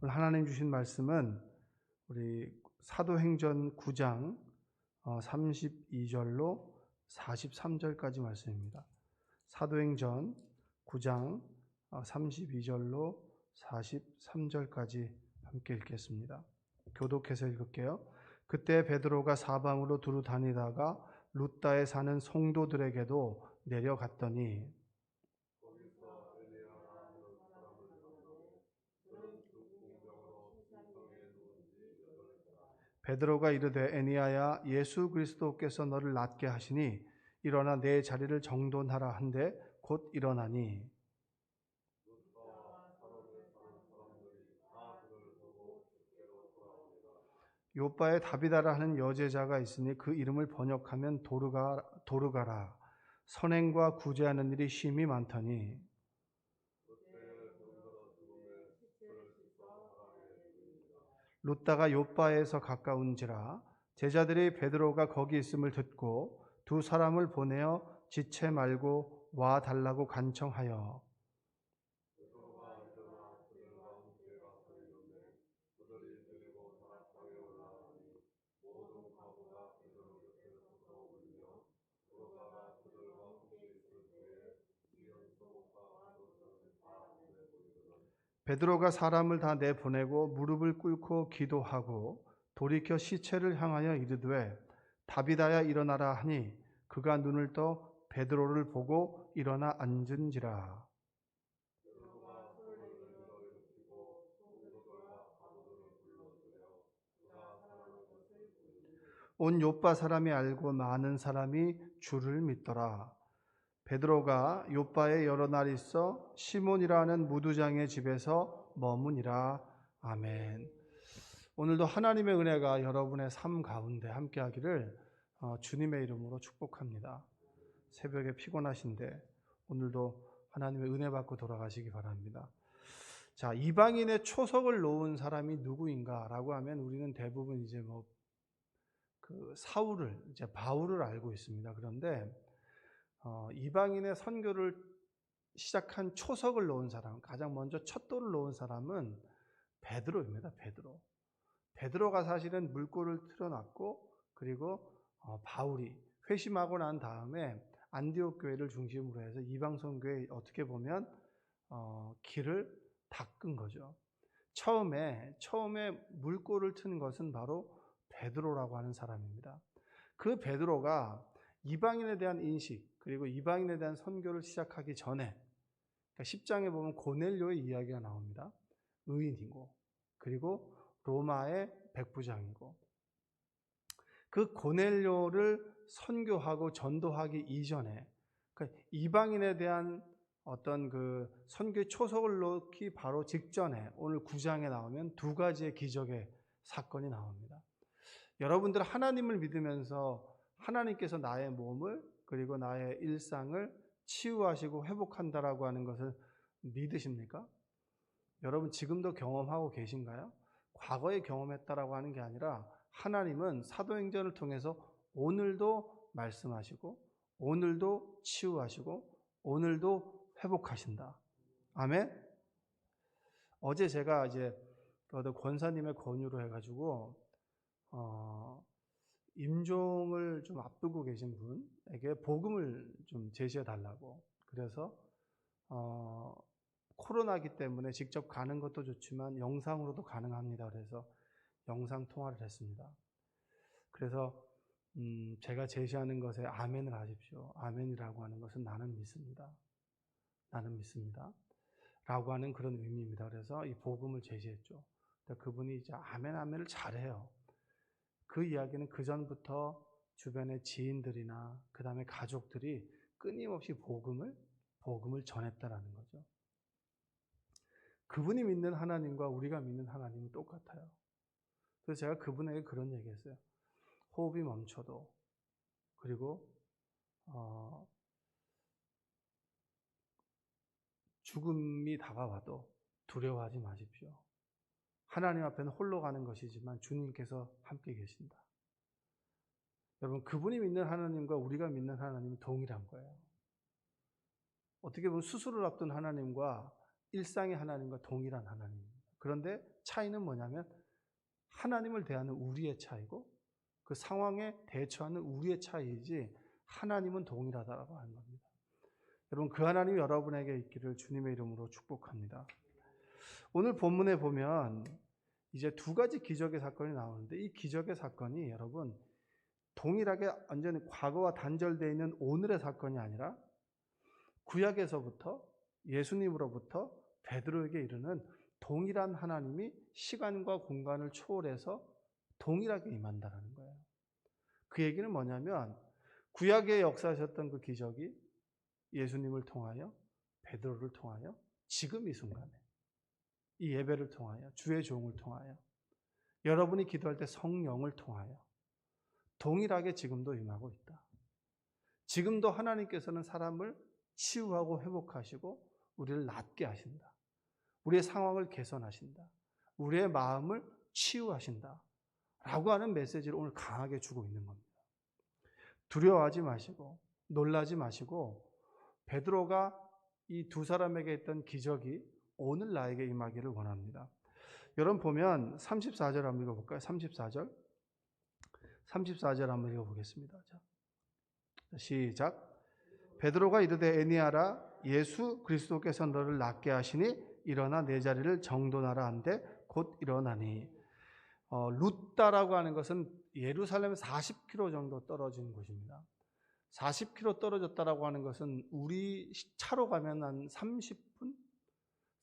오늘 하나님 주신 말씀은 우리 사도행전 9장 32절로 43절까지 말씀입니다. 사도행전 9장 32절로 43절까지 함께 읽겠습니다. 교독해서 읽을게요. 그때 베드로가 사방으로 두루 다니다가 룻다에 사는 성도들에게도 내려갔더니 베드로가 이르되 에니야야 예수 그리스도께서 너를 낫게 하시니 일어나 내 자리를 정돈하라 한데 곧 일어나니 요바에 다비다라 하는 여제자가 있으니 그 이름을 번역하면 도르가라. 선행과 구제하는 일이 심히 많더니 룻다가 요바에서 가까운지라 제자들이 베드로가 거기 있음을 듣고 두 사람을 보내어 지체 말고 와 달라고 간청하여 베드로가 사람을 다 내보내고 무릎을 꿇고 기도하고 돌이켜 시체를 향하여 이르되 다비다야 일어나라 하니 그가 눈을 떠 베드로를 보고 일어나 앉은지라. 온 요빠 사람이 알고 많은 사람이 주를 믿더라. 베드로가 요빠에 여러 날 있어 시몬이라는 무두장의 집에서 머무니라. 아멘. 오늘도 하나님의 은혜가 여러분의 삶 가운데 함께하기를 주님의 이름으로 축복합니다. 새벽에 피곤하신데 오늘도 하나님의 은혜 받고 돌아가시기 바랍니다. 자, 이방인의 초석을 놓은 사람이 누구인가라고 하면 우리는 대부분 이제 사울을 이제 바울을 알고 있습니다. 그런데 이방인의 선교를 시작한 초석을 놓은 사람, 가장 먼저 첫 돌을 놓은 사람은 베드로입니다. 베드로가 사실은 물꼬를 틀어놨고, 그리고 바울이 회심하고 난 다음에 안디옥 교회를 중심으로 해서 이방 선교에 어떻게 보면 길을 닦은 거죠. 처음에 물꼬를 튼 것은 바로 베드로라고 하는 사람입니다. 그 베드로가 이방인에 대한 인식, 그리고 이방인에 대한 선교를 시작하기 전에, 그러니까 10장에 보면 고넬료의 이야기가 나옵니다. 의인이고, 그리고 로마의 백부장이고, 그 고넬료를 선교하고 전도하기 이전에, 그러니까 이방인에 대한 어떤 그 선교의 초석을 놓기 바로 직전에 오늘 9장에 나오면 두 가지의 기적의 사건이 나옵니다. 여러분들 하나님을 믿으면서 하나님께서 나의 몸을 그리고 나의 일상을 치유하시고 회복한다라고 하는 것을 믿으십니까? 여러분 지금도 경험하고 계신가요? 과거에 경험했다라고 하는 게 아니라 하나님은 사도행전을 통해서 오늘도 말씀하시고 오늘도 치유하시고 오늘도 회복하신다. 아멘? 어제 제가 이제 권사님의 권유로 해가지고 임종을 좀 앞두고 계신 분에게 복음을 좀 제시해 달라고. 그래서 코로나기 때문에 직접 가는 것도 좋지만 영상으로도 가능합니다. 그래서 영상 통화를 했습니다. 그래서 제가 제시하는 것에 아멘을 하십시오. 아멘이라고 하는 것은 나는 믿습니다. 라고 하는 그런 의미입니다. 그래서 이 복음을 제시했죠. 그분이 이제 아멘을 잘해요. 그 이야기는 그 전부터 주변의 지인들이나 그 다음에 가족들이 끊임없이 복음을 전했다라는 거죠. 그분이 믿는 하나님과 우리가 믿는 하나님은 똑같아요. 그래서 제가 그분에게 그런 얘기했어요. 호흡이 멈춰도, 그리고 죽음이 다가와도 두려워하지 마십시오. 하나님 앞에는 홀로 가는 것이지만 주님께서 함께 계신다. 여러분, 그분이 믿는 하나님과 우리가 믿는 하나님은 동일한 거예요. 어떻게 보면 수술을 앞둔 하나님과 일상의 하나님과 동일한 하나님. 그런데 차이는 뭐냐면 하나님을 대하는 우리의 차이고 그 상황에 대처하는 우리의 차이이지 하나님은 동일하다고 하는 겁니다. 여러분, 그 하나님이 여러분에게 있기를 주님의 이름으로 축복합니다. 오늘 본문에 보면 이제 두 가지 기적의 사건이 나오는데 이 기적의 사건이 여러분 동일하게 완전히 과거와 단절되어 있는 오늘의 사건이 아니라 구약에서부터 예수님으로부터 베드로에게 이르는 동일한 하나님이 시간과 공간을 초월해서 동일하게 임한다는 거예요. 그 얘기는 뭐냐면 구약에 역사하셨던 그 기적이 예수님을 통하여 베드로를 통하여 지금 이 순간에 이 예배를 통하여 주의 종을 통하여 여러분이 기도할 때 성령을 통하여 동일하게 지금도 임하고 있다. 지금도 하나님께서는 사람을 치유하고 회복하시고 우리를 낫게 하신다. 우리의 상황을 개선하신다. 우리의 마음을 치유하신다. 라고 하는 메시지를 오늘 강하게 주고 있는 겁니다. 두려워하지 마시고 놀라지 마시고 베드로가 이 두 사람에게 했던 기적이 오늘 나에게 임하기를 원합니다. 여러분 보면 34절 한번 읽어볼까요? 34절 한번 읽어보겠습니다. 자, 시작. 베드로가 이르되 에니아라 예수 그리스도께서 너를 낫게 하시니 일어나 내 자리를 정돈하라 한데 곧 일어나니. 루다라고 하는 것은 예루살렘에서 40km 정도 떨어진 곳입니다. 40km 떨어졌다라고 하는 것은 우리 차로 가면 한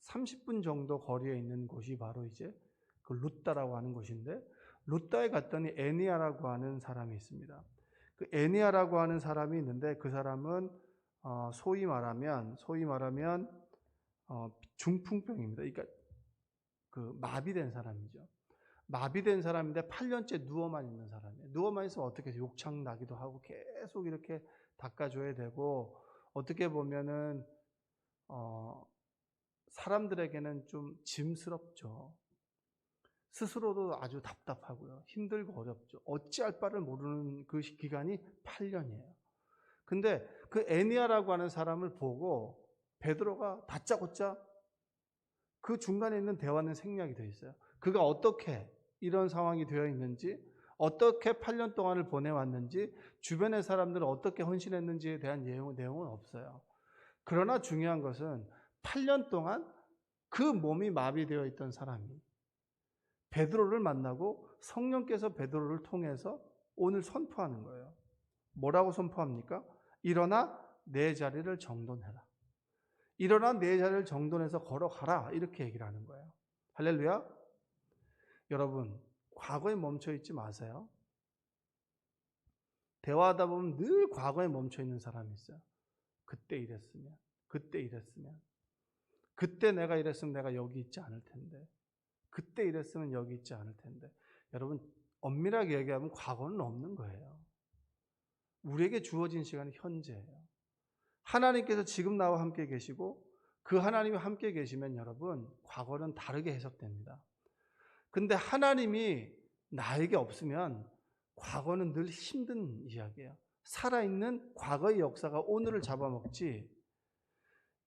30분 정도 거리에 있는 곳이 바로 이제 그 루다라고 하는 곳인데 루다에 갔더니 에니아라고 하는 사람이 있습니다. 그 에니아라고 하는 사람이 있는데 그 사람은 소위 말하면 중풍병입니다. 그러니까 그 마비된 사람이죠. 마비된 사람인데 8년째 누워만 있는 사람이에요. 누워만 있으면 어떻게 해서 욕창 나기도 하고 계속 이렇게 닦아줘야 되고 어떻게 보면은 사람들에게는 좀 짐스럽죠. 스스로도 아주 답답하고요. 힘들고 어렵죠. 어찌할 바를 모르는 그 기간이 8년이에요. 근데 그 에니아라고 하는 사람을 보고 베드로가 다짜고짜 그 중간에 있는 대화는 생략이 되어 있어요. 그가 어떻게 이런 상황이 되어 있는지, 어떻게 8년 동안을 보내왔는지, 주변의 사람들은 어떻게 헌신했는지에 대한 내용은 없어요. 그러나 중요한 것은 8년 동안 그 몸이 마비되어 있던 사람이 베드로를 만나고 성령께서 베드로를 통해서 오늘 선포하는 거예요. 뭐라고 선포합니까? 일어나 내 자리를 정돈해라. 일어나 내 자리를 정돈해서 걸어가라. 이렇게 얘기를 하는 거예요. 할렐루야. 여러분, 과거에 멈춰 있지 마세요. 대화하다 보면 늘 과거에 멈춰 있는 사람이 있어요. 그때 이랬으면, 그때 내가 이랬으면 내가 여기 있지 않을 텐데, 그때 이랬으면 여기 있지 않을 텐데. 여러분, 엄밀하게 얘기하면 과거는 없는 거예요. 우리에게 주어진 시간은 현재예요. 하나님께서 지금 나와 함께 계시고 그 하나님이 함께 계시면 여러분, 과거는 다르게 해석됩니다. 근데 하나님이 나에게 없으면 과거는 늘 힘든 이야기예요. 살아있는 과거의 역사가 오늘을 잡아먹지,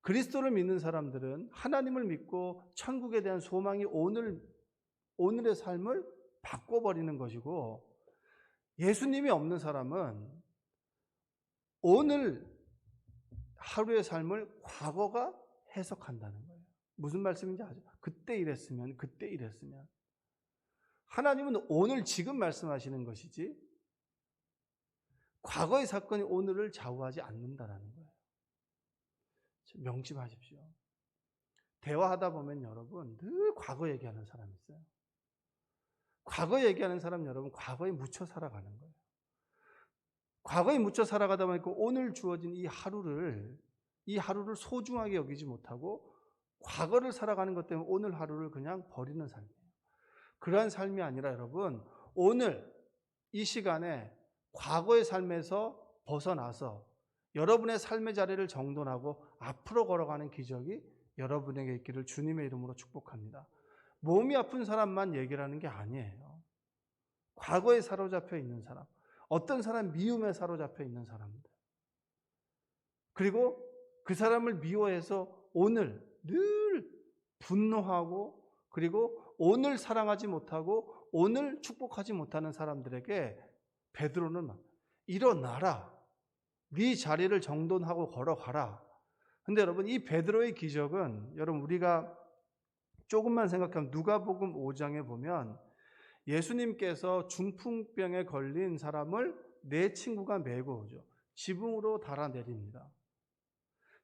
그리스도를 믿는 사람들은 하나님을 믿고 천국에 대한 소망이 오늘의 삶을 바꿔버리는 것이고, 예수님이 없는 사람은 오늘 하루의 삶을 과거가 해석한다는 거예요. 무슨 말씀인지 아죠? 그때 이랬으면. 하나님은 오늘 지금 말씀하시는 것이지 과거의 사건이 오늘을 좌우하지 않는다는 거예요. 명심하십시오. 대화하다 보면 여러분 늘 과거 얘기하는 사람이 있어요. 과거 얘기하는 사람 여러분 과거에 묻혀 살아가는 거예요. 과거에 묻혀 살아가다 보니까 오늘 주어진 이 하루를 소중하게 여기지 못하고 과거를 살아가는 것 때문에 오늘 하루를 그냥 버리는 삶이에요. 그러한 삶이 아니라 여러분, 오늘 이 시간에 과거의 삶에서 벗어나서 여러분의 삶의 자리를 정돈하고 앞으로 걸어가는 기적이 여러분에게 있기를 주님의 이름으로 축복합니다. 몸이 아픈 사람만 얘기를 하는 게 아니에요. 과거에 사로잡혀 있는 사람, 어떤 사람 미움에 사로잡혀 있는 사람들, 그리고 그 사람을 미워해서 오늘 늘 분노하고 그리고 오늘 사랑하지 못하고 오늘 축복하지 못하는 사람들에게 베드로는 일어나라. 네 자리를 정돈하고 걸어가라. 근데 여러분, 이 베드로의 기적은 여러분 우리가 조금만 생각하면 누가복음 5장에 보면 예수님께서 중풍병에 걸린 사람을 네 친구가 메고 오죠. 지붕으로 달아내립니다.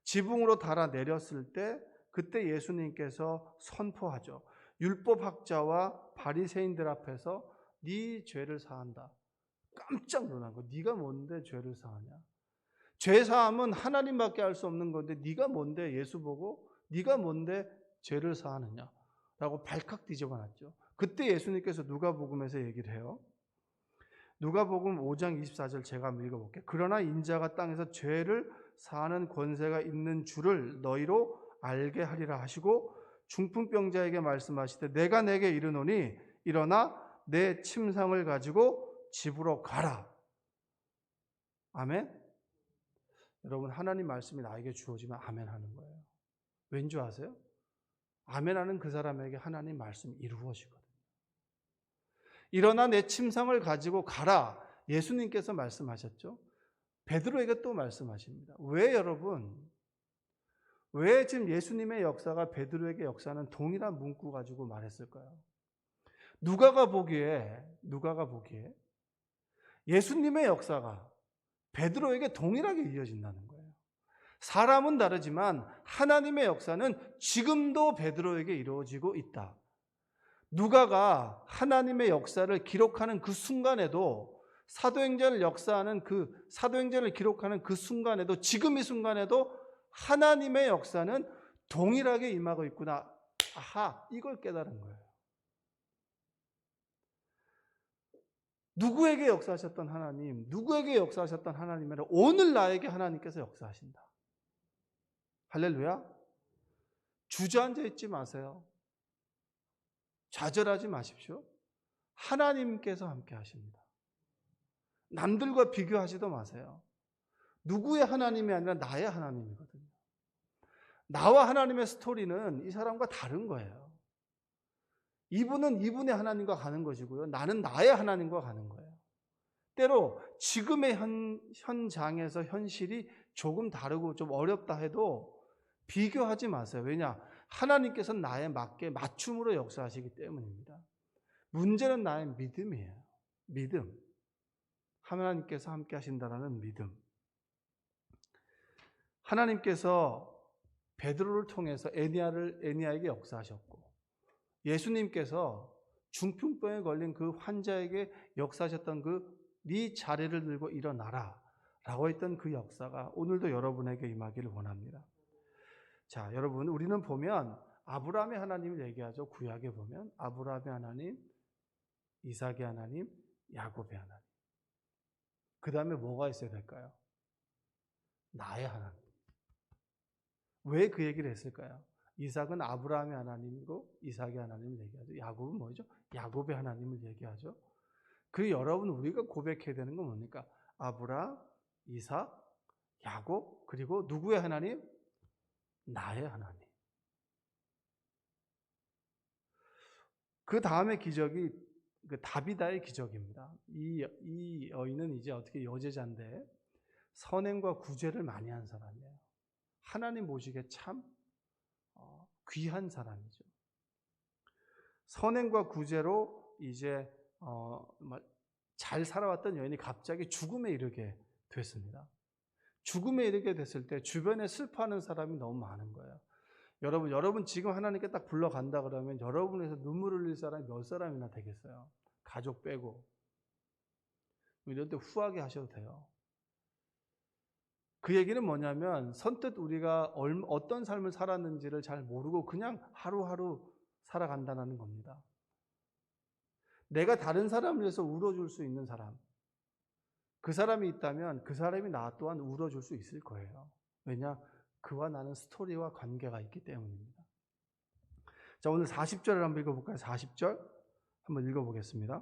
지붕으로 달아내렸을 때 그때 예수님께서 선포하죠. 율법학자와 바리새인들 앞에서 네 죄를 사한다. 깜짝 놀란 거. 네가 뭔데 죄를 사하냐? 죄 사함은 하나님밖에 할 수 없는 건데 네가 뭔데 예수 보고 네가 뭔데 죄를 사하느냐? 라고 발칵 뒤집어 놨죠. 그때 예수님께서 누가복음에서 얘기를 해요. 누가복음 5장 24절 제가 한번 읽어볼게요. 그러나 인자가 땅에서 죄를 사하는 권세가 있는 줄을 너희로 알게 하리라 하시고 중풍병자에게 말씀하시되 내가 내게 이르노니 일어나 내 침상을 가지고 집으로 가라. 아멘. 여러분, 하나님 말씀이 나에게 주어지면 아멘 하는 거예요. 왠지 아세요? 아멘 하는 그 사람에게 하나님 말씀이 이루어지거든요. 일어나 내 침상을 가지고 가라. 예수님께서 말씀하셨죠. 베드로에게 또 말씀하십니다. 왜 여러분? 왜 지금 예수님의 역사가 베드로에게 역사는 동일한 문구 가지고 말했을까요? 누가가 보기에 예수님의 역사가 베드로에게 동일하게 이어진다는 거예요. 사람은 다르지만 하나님의 역사는 지금도 베드로에게 이루어지고 있다. 누가가 하나님의 역사를 기록하는 그 순간에도 사도행전을 기록하는 그 순간에도 지금 이 순간에도 하나님의 역사는 동일하게 임하고 있구나. 아하, 이걸 깨달은 거예요. 누구에게 역사하셨던 하나님이라 오늘 나에게 하나님께서 역사하신다. 할렐루야. 주저앉아 있지 마세요. 좌절하지 마십시오. 하나님께서 함께 하십니다. 남들과 비교하지도 마세요. 누구의 하나님이 아니라 나의 하나님이거든요. 나와 하나님의 스토리는 이 사람과 다른 거예요. 이분은 이분의 하나님과 가는 것이고요. 나는 나의 하나님과 가는 거예요. 때로 지금의 현장에서 현실이 조금 다르고 좀 어렵다 해도 비교하지 마세요. 왜냐? 하나님께서는 나에 맞게 맞춤으로 역사하시기 때문입니다. 문제는 나의 믿음이에요. 믿음. 하나님께서 함께 하신다는 믿음. 하나님께서 베드로를 통해서 에니야에게 역사하셨고 예수님께서 중풍병에 걸린 그 환자에게 역사하셨던 네 자리를 들고 일어나라 라고 했던 그 역사가 오늘도 여러분에게 임하기를 원합니다. 자, 여러분, 우리는 보면 아브라함의 하나님을 얘기하죠. 구약에 보면 아브라함의 하나님, 이삭의 하나님, 야곱의 하나님. 그 다음에 뭐가 있어야 될까요? 나의 하나님. 왜 그 얘기를 했을까요? 이삭은 아브라함의 하나님이고 이삭의 하나님을 얘기하죠. 야곱은 뭐죠? 야곱의 하나님을 얘기하죠. 여러분, 우리가 고백해야 되는 건 뭡니까? 아브라함, 이삭, 야곱, 그리고 누구의 하나님? 나의 하나님. 그 다음의 기적이 다비다의 기적입니다. 이 여인은 이제 어떻게 여제자인데 선행과 구제를 많이 한 사람이에요. 하나님 보시기에 참 귀한 사람이죠. 선행과 구제로 이제 잘 살아왔던 여인이 갑자기 죽음에 이르게 됐습니다. 죽음에 이르게 됐을 때 주변에 슬퍼하는 사람이 너무 많은 거예요. 여러분 지금 하나님께 딱 불러간다 그러면 여러분에서 눈물 흘릴 사람이 몇 사람이나 되겠어요? 가족 빼고. 이럴 때 후하게 하셔도 돼요. 그 얘기는 뭐냐면 선뜻 우리가 어떤 삶을 살았는지를 잘 모르고 그냥 하루하루 살아간다는 겁니다. 내가 다른 사람을 위해서 울어줄 수 있는 사람, 그 사람이 있다면 그 사람이 나 또한 울어줄 수 있을 거예요. 왜냐? 그와 나는 스토리와 관계가 있기 때문입니다. 자, 오늘 40절을 한번 읽어볼까요? 40절 한번 읽어보겠습니다.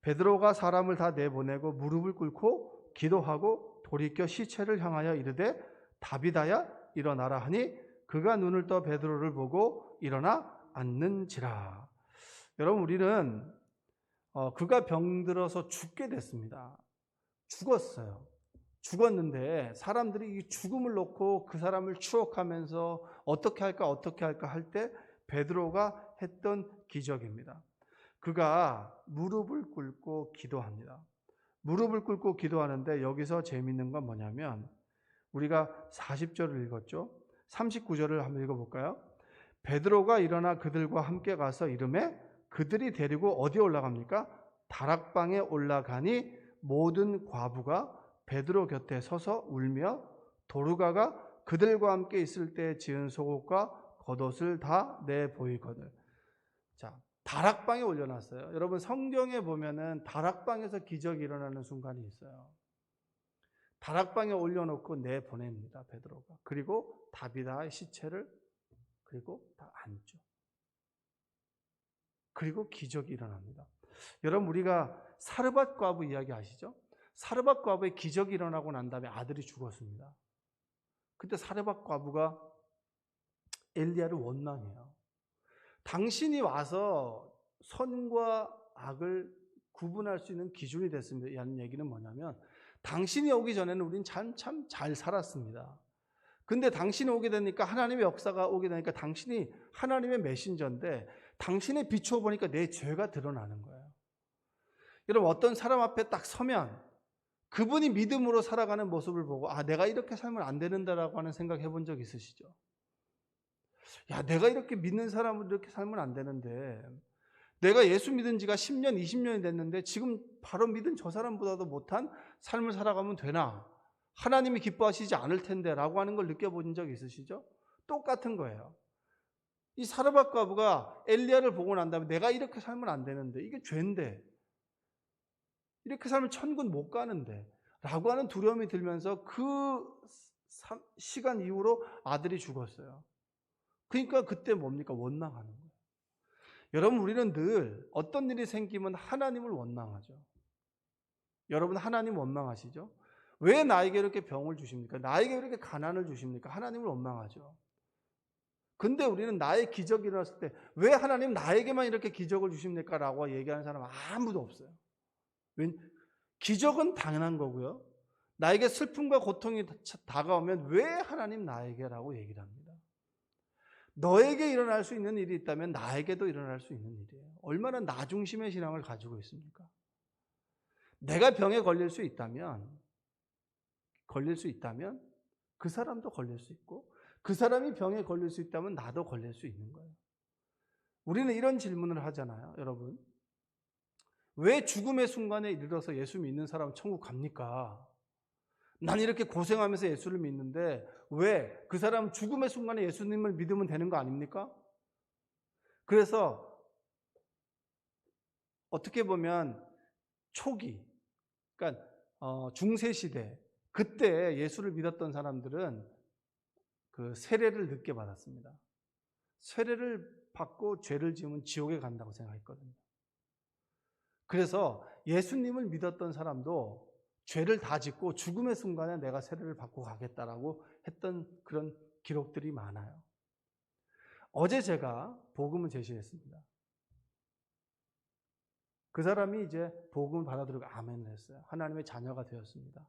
베드로가 사람을 다 내보내고 무릎을 꿇고 기도하고 돌이켜 시체를 향하여 이르되 다비다야 일어나라 하니 그가 눈을 떠 베드로를 보고 일어나 않는지라. 여러분, 우리는 그가 병들어서 죽게 됐습니다. 죽었어요. 죽었는데 사람들이 이 죽음을 놓고 그 사람을 추억하면서 어떻게 할까 할 때 베드로가 했던 기적입니다. 그가 무릎을 꿇고 기도합니다. 무릎을 꿇고 기도하는데 여기서 재미있는 건 뭐냐면 우리가 40절을 읽었죠. 39절을 한번 읽어볼까요? 베드로가 일어나 그들과 함께 가서 이르매 그들이 데리고 어디에 올라갑니까? 다락방에 올라가니 모든 과부가 베드로 곁에 서서 울며 도르가가 그들과 함께 있을 때 지은 속옷과 겉옷을 다 내보이거늘. 자, 다락방에 올려놨어요. 여러분, 성경에 보면은 다락방에서 기적이 일어나는 순간이 있어요. 다락방에 올려놓고 내보냅니다, 베드로가. 그리고 다비다의 시체를 그리고 다 안죠. 그리고 기적이 일어납니다. 여러분, 우리가 사르밧 과부 이야기 아시죠? 사르밧 과부의 기적이 일어나고 난 다음에 아들이 죽었습니다. 그때 사르밧 과부가 엘리야를 원망해요. 당신이 와서 선과 악을 구분할 수 있는 기준이 됐습니다. 이라는 얘기는 뭐냐면 당신이 오기 전에는 우린 참 잘 살았습니다. 근데 당신이 오게 되니까 하나님의 역사가 오게 되니까 당신이 하나님의 메신저인데 당신의 비추어 보니까 내 죄가 드러나는 거예요. 여러분, 어떤 사람 앞에 딱 서면 그분이 믿음으로 살아가는 모습을 보고 내가 이렇게 살면 안 되는다라고 하는 생각 해본 적 있으시죠? 내가 이렇게 믿는 사람은 이렇게 살면 안 되는데 내가 예수 믿은 지가 10년, 20년이 됐는데 지금 바로 믿은 저 사람보다도 못한 삶을 살아가면 되나? 하나님이 기뻐하시지 않을 텐데 라고 하는 걸 느껴본 적 있으시죠? 똑같은 거예요. 이 사르밧 과부가 엘리야를 보고 난 다음에 내가 이렇게 살면 안 되는데 이게 죄인데 이렇게 살면 천군 못 가는데 라고 하는 두려움이 들면서 그 시간 이후로 아들이 죽었어요. 그러니까 그때 뭡니까? 원망하는 거예요. 여러분, 우리는 늘 어떤 일이 생기면 하나님을 원망하죠. 여러분, 하나님 원망하시죠? 왜 나에게 이렇게 병을 주십니까? 나에게 이렇게 가난을 주십니까? 하나님을 원망하죠. 근데 우리는 나의 기적이 일어났을 때 왜 하나님 나에게만 이렇게 기적을 주십니까? 라고 얘기하는 사람 아무도 없어요. 기적은 당연한 거고요. 나에게 슬픔과 고통이 다가오면 왜 하나님 나에게라고 얘기를 합니다. 너에게 일어날 수 있는 일이 있다면 나에게도 일어날 수 있는 일이에요. 얼마나 나 중심의 신앙을 가지고 있습니까? 내가 병에 걸릴 수 있다면 그 사람도 걸릴 수 있고 그 사람이 병에 걸릴 수 있다면 나도 걸릴 수 있는 거예요. 우리는 이런 질문을 하잖아요. 여러분, 왜 죽음의 순간에 이르러서 예수 믿는 사람은 천국 갑니까? 난 이렇게 고생하면서 예수를 믿는데 왜 그 사람은 죽음의 순간에 예수님을 믿으면 되는 거 아닙니까? 그래서 어떻게 보면 초기, 그러니까 중세시대 그때 예수를 믿었던 사람들은 그 세례를 늦게 받았습니다. 세례를 받고 죄를 지으면 지옥에 간다고 생각했거든요. 그래서 예수님을 믿었던 사람도 죄를 다 짓고 죽음의 순간에 내가 세례를 받고 가겠다라고 했던 그런 기록들이 많아요. 어제 제가 복음을 제시했습니다. 그 사람이 이제 복음을 받아들이고 아멘을 했어요. 하나님의 자녀가 되었습니다.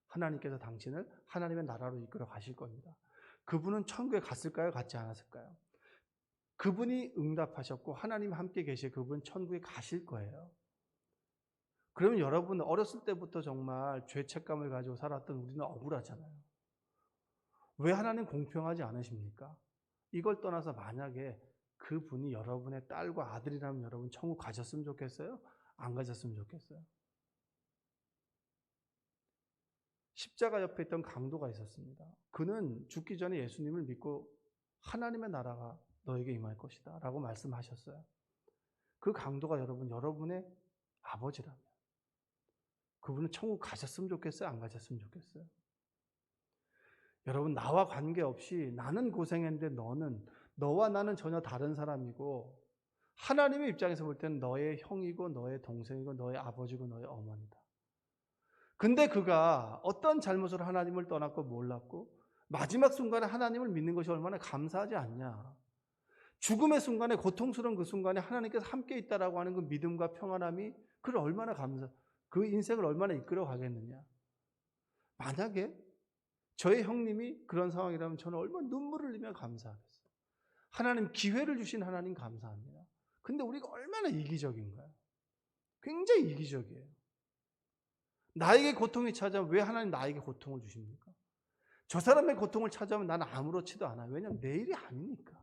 하나님께서 당신을 하나님의 나라로 이끌어 가실 겁니다. 그분은 천국에 갔을까요? 갔지 않았을까요? 그분이 응답하셨고 하나님 함께 계시고 그분은 천국에 가실 거예요. 그러면 여러분 어렸을 때부터 정말 죄책감을 가지고 살았던 우리는 억울하잖아요. 왜 하나님 공평하지 않으십니까? 이걸 떠나서 만약에 그분이 여러분의 딸과 아들이라면 여러분 천국 가셨으면 좋겠어요? 안 가셨으면 좋겠어요? 십자가 옆에 있던 강도가 있었습니다. 그는 죽기 전에 예수님을 믿고 하나님의 나라가 너에게 임할 것이다 라고 말씀하셨어요. 그 강도가 여러분의 아버지라면 그분은 천국 가셨으면 좋겠어요? 안 가셨으면 좋겠어요? 여러분, 나와 관계없이 나는 고생했는데 너와 나는 전혀 다른 사람이고 하나님의 입장에서 볼 때는 너의 형이고 너의 동생이고 너의 아버지고 너의 어머니다. 근데 그가 어떤 잘못으로 하나님을 떠났고 몰랐고 마지막 순간에 하나님을 믿는 것이 얼마나 감사하지 않냐. 죽음의 순간에, 고통스러운 그 순간에 하나님께서 함께 있다라고 하는 그 믿음과 평안함이 그를 얼마나 그 인생을 얼마나 이끌어 가겠느냐. 만약에 저의 형님이 그런 상황이라면 저는 얼마나 눈물을 흘리며 감사하겠어요. 하나님, 기회를 주신 하나님 감사합니다. 근데 우리가 얼마나 이기적인가요? 굉장히 이기적이에요. 나에게 고통이 찾아오면 왜 하나님 나에게 고통을 주십니까? 저 사람의 고통을 찾아오면 나는 아무렇지도 않아요. 왜냐하면 내 일이 아니니까.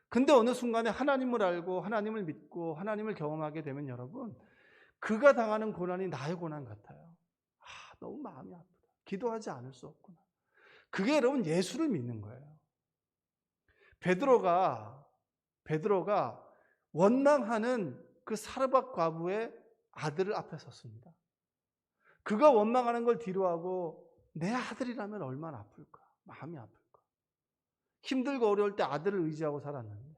근데 어느 순간에 하나님을 알고 하나님을 믿고 하나님을 경험하게 되면 여러분, 그가 당하는 고난이 나의 고난 같아요. 너무 마음이 아프다. 기도하지 않을 수 없구나. 그게 여러분 예수를 믿는 거예요. 베드로가 원망하는 그 사르밧 과부의 아들을 앞에 섰습니다. 그가 원망하는 걸 뒤로하고 내 아들이라면 얼마나 아플까? 마음이 아플까? 힘들고 어려울 때 아들을 의지하고 살았는데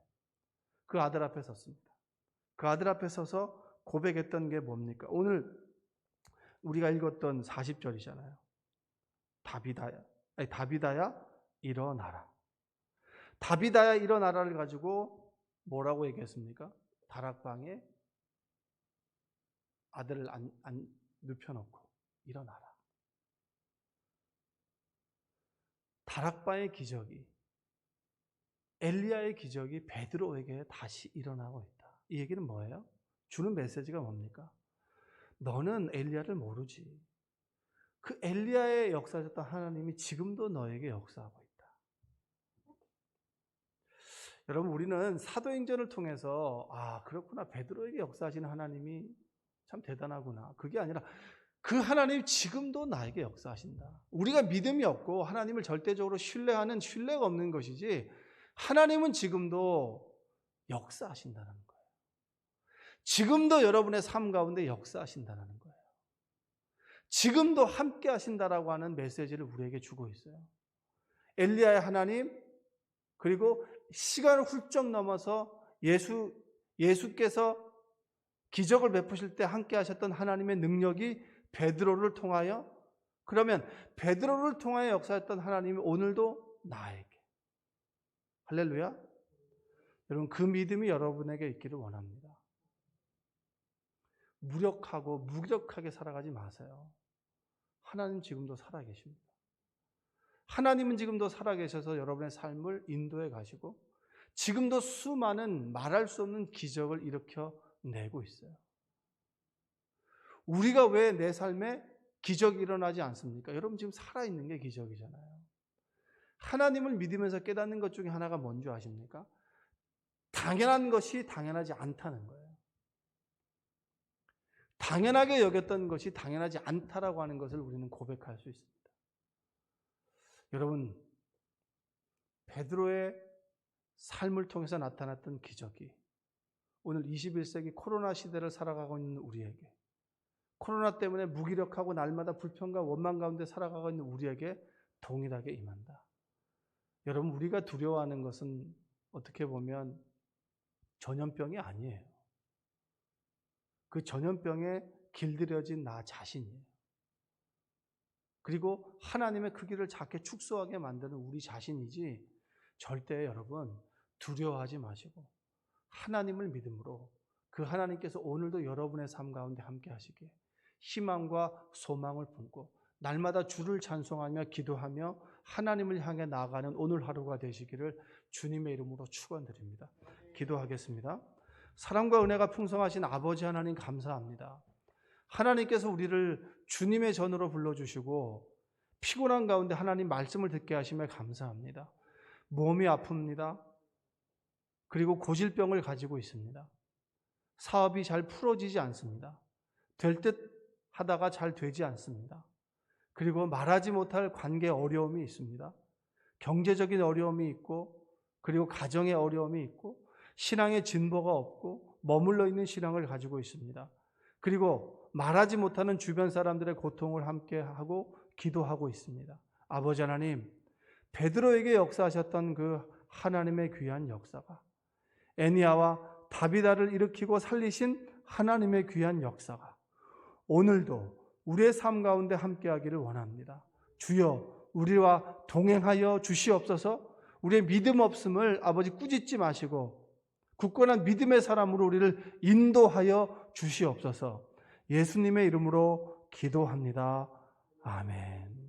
그 아들 앞에 섰습니다. 그 아들 앞에 서서 고백했던 게 뭡니까? 오늘 우리가 읽었던 40절이잖아요. 다비다야 일어나라. 다비다야 일어나라를 가지고 뭐라고 얘기했습니까? 다락방에 아들을 눕혀놓고 일어나라. 다락방의 기적이, 엘리야의 기적이 베드로에게 다시 일어나고 있다. 이 얘기는 뭐예요? 주는 메시지가 뭡니까? 너는 엘리야를 모르지. 그 엘리야의 역사하셨던 하나님이 지금도 너에게 역사하고 있다. 여러분, 우리는 사도행전을 통해서 그렇구나, 베드로에게 역사하시는 하나님이 참 대단하구나. 그게 아니라 그 하나님이 지금도 나에게 역사하신다. 우리가 믿음이 없고 하나님을 절대적으로 신뢰하는 신뢰가 없는 것이지, 하나님은 지금도 역사하신다는 거예요. 지금도 여러분의 삶 가운데 역사하신다는 거예요. 지금도 함께 하신다라고 하는 메시지를 우리에게 주고 있어요. 엘리야의 하나님, 그리고 시간을 훌쩍 넘어서 예수께서 기적을 베푸실 때 함께 하셨던 하나님의 능력이 베드로를 통하여, 그러면 베드로를 통하여 역사했던 하나님이 오늘도 나에게, 할렐루야. 여러분, 그 믿음이 여러분에게 있기를 원합니다. 무력하고 무력하게 살아가지 마세요. 하나님 지금도 살아계십니다. 하나님은 지금도 살아계셔서 여러분의 삶을 인도해 가시고 지금도 수많은 말할 수 없는 기적을 일으켜내고 있어요. 우리가 왜 내 삶에 기적이 일어나지 않습니까? 여러분, 지금 살아있는 게 기적이잖아요. 하나님을 믿으면서 깨닫는 것 중에 하나가 뭔지 아십니까? 당연한 것이 당연하지 않다는 거예요. 당연하게 여겼던 것이 당연하지 않다라고 하는 것을 우리는 고백할 수 있습니다. 여러분, 베드로의 삶을 통해서 나타났던 기적이 오늘 21세기 코로나 시대를 살아가고 있는 우리에게, 코로나 때문에 무기력하고 날마다 불평과 원망 가운데 살아가고 있는 우리에게 동일하게 임한다. 여러분, 우리가 두려워하는 것은 어떻게 보면 전염병이 아니에요. 그 전염병에 길들여진 나 자신이에요. 그리고 하나님의 크기를 작게 축소하게 만드는 우리 자신이지, 절대 여러분 두려워하지 마시고 하나님을 믿음으로 그 하나님께서 오늘도 여러분의 삶 가운데 함께 하시기에 희망과 소망을 품고 날마다 주를 찬송하며 기도하며 하나님을 향해 나아가는 오늘 하루가 되시기를 주님의 이름으로 축원드립니다. 기도하겠습니다. 사랑과 은혜가 풍성하신 아버지 하나님, 감사합니다. 하나님께서 우리를 주님의 전으로 불러주시고 피곤한 가운데 하나님 말씀을 듣게 하심에 감사합니다. 몸이 아픕니다. 그리고 고질병을 가지고 있습니다. 사업이 잘 풀어지지 않습니다. 될 듯 하다가 잘 되지 않습니다. 그리고 말하지 못할 관계 어려움이 있습니다. 경제적인 어려움이 있고, 그리고 가정의 어려움이 있고, 신앙의 진보가 없고 머물러 있는 신앙을 가지고 있습니다. 그리고 말하지 못하는 주변 사람들의 고통을 함께하고 기도하고 있습니다. 아버지 하나님, 베드로에게 역사하셨던 그 하나님의 귀한 역사가, 애니야와 다비다를 일으키고 살리신 하나님의 귀한 역사가 오늘도 우리의 삶 가운데 함께하기를 원합니다. 주여, 우리와 동행하여 주시옵소서. 우리의 믿음 없음을 아버지 꾸짖지 마시고 굳건한 믿음의 사람으로 우리를 인도하여 주시옵소서. 예수님의 이름으로 기도합니다. 아멘.